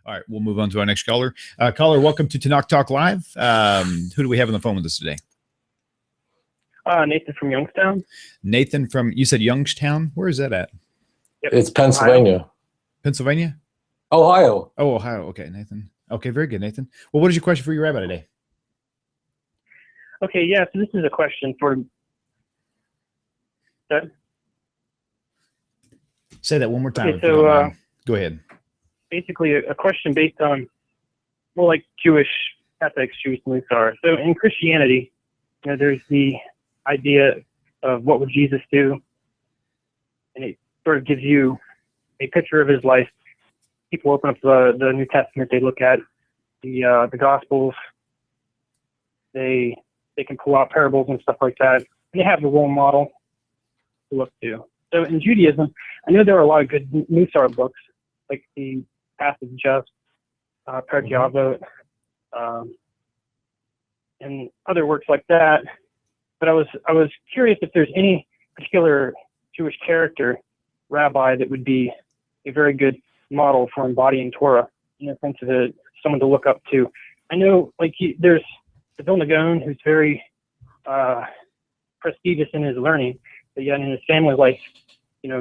All right, we'll move on to our next caller. Caller, welcome to Tanakh Talk Live. Who do we have on the phone with us today? Nathan from Youngstown. Nathan from, you said Youngstown? Where is that at? Yep. It's Pennsylvania. Ohio. Pennsylvania? Ohio. Oh, Ohio. Okay, Nathan. Okay, very good, Nathan. Well, what is your question for your rabbi today? Okay, yeah, so this is a question for... Say that one more time. Okay, so, go ahead. Basically, a question based on more like Jewish ethics, Jewish Musar. So in Christianity, there's the idea of what would Jesus do, and it sort of gives you a picture of his life. People open up the New Testament, they look at the Gospels, they can pull out parables and stuff like that, and they have the role model to look to. So in Judaism, I know there are a lot of good Musar books, like the Path of Just, Perkei Avot, and other works like that. But I was curious if there's any particular Jewish character, rabbi, that would be a very good model for embodying Torah, in the sense of someone to look up to. I know, like, there's the Vilna Gaon, who's very prestigious in his learning, but yet in his family life,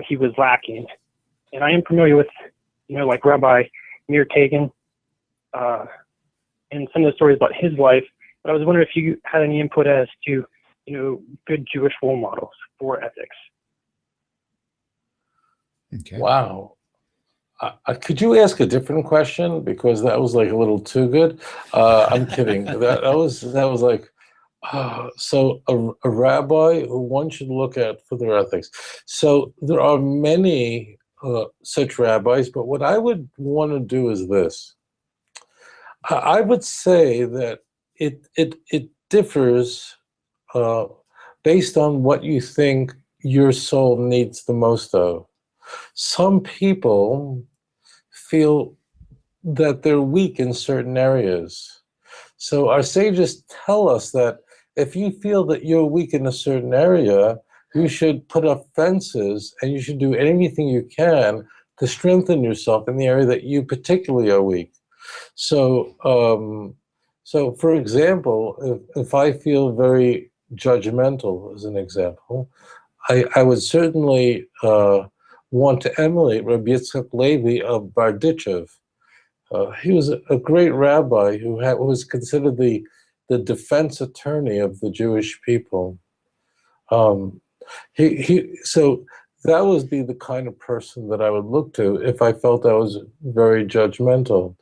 he was lacking. And I am familiar with, like Rabbi Meir Kagan, and some of the stories about his life. But I was wondering if you had any input as to, good Jewish role models for ethics. Okay. Wow. Could you ask a different question, because that was like a little too good? I'm kidding. that was like, so a rabbi who one should look at for their ethics. So there are many such rabbis, but what I would want to do is this. I would say that it differs based on what you think your soul needs the most of. Some people feel that they're weak in certain areas. So our sages tell us that if you feel that you're weak in a certain area, you should put up fences and you should do anything you can to strengthen yourself in the area that you particularly are weak. So, so for example, if I feel very judgmental, as an example, I would certainly want to emulate Rabbi Yitzchak Levi of Barditchev. He was a great rabbi who was considered the defense attorney of the Jewish people. So that would be the kind of person that I would look to if I felt I was very judgmental.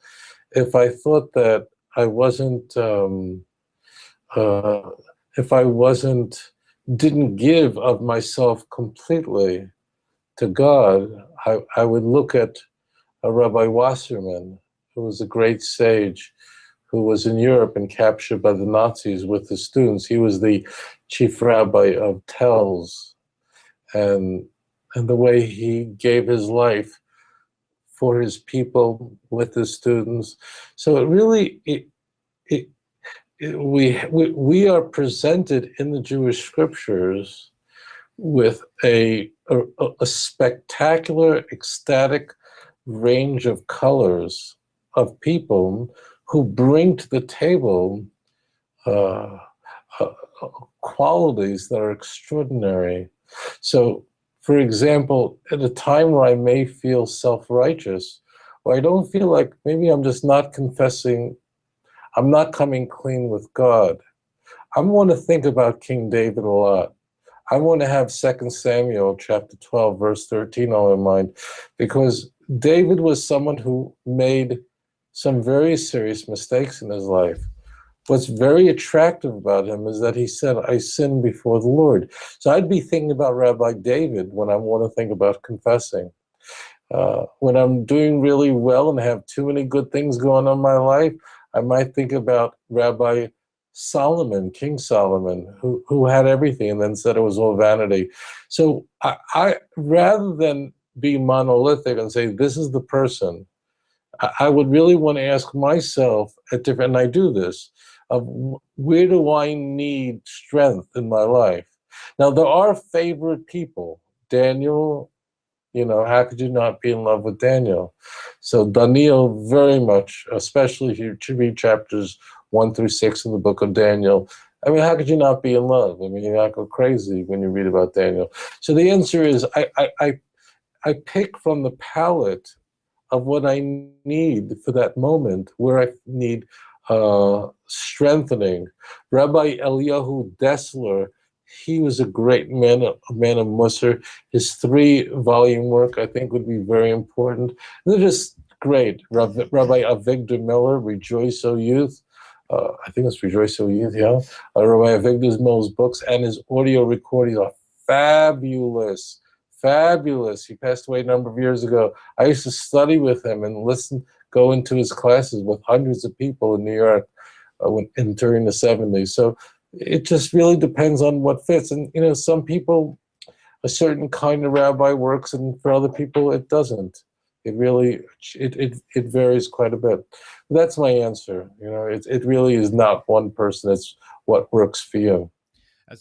If I thought that I wasn't, didn't give of myself completely to God, I would look at Rabbi Wasserman, who was a great sage, who was in Europe and captured by the Nazis with his students. He was the chief rabbi of Telz, and the way he gave his life for his people with his students. So it really, we are presented in the Jewish scriptures with a spectacular, ecstatic range of colors of people who bring to the table qualities that are extraordinary. So, for example, at a time where I may feel self-righteous, or I don't feel like maybe I'm just not confessing, I'm not coming clean with God, I want to think about King David a lot. I want to have 2 Samuel chapter 12, verse 13 on my mind, because David was someone who made some very serious mistakes in his life. What's very attractive about him is that he said, I sinned before the Lord. So I'd be thinking about Rabbi David when I want to think about confessing. When I'm doing really well and have too many good things going on in my life, I might think about Rabbi Solomon, King Solomon, who had everything and then said it was all vanity. So I rather than be monolithic and say, this is the person, I would really want to ask myself at different, and I do this, of where do I need strength in my life? Now, there are favorite people. Daniel, You know, how could you not be in love with Daniel? So Daniel very much, especially if you read chapters 1 through 6 in the book of Daniel. I mean, how could you not be in love? I mean, you not go crazy when you read about Daniel. So the answer is I pick from the palette of what I need for that moment, where I need strengthening. Rabbi Eliyahu Dessler, he was a great man, a man of Musar. His 3-volume work, I think, would be very important. They're just great. Rabbi Avigdor Miller, Rejoice, O Youth. I think it's Rejoice, O Youth, yeah. Rabbi Avigdor Miller's books and his audio recordings are fabulous. Fabulous. He passed away a number of years ago. I used to study with him and go into his classes with hundreds of people in New York during the 70s. So it just really depends on what fits. And, you know, some people, a certain kind of rabbi works, and for other people, it doesn't. It really, it varies quite a bit. That's my answer. You know, it really is not one person. It's what works for you.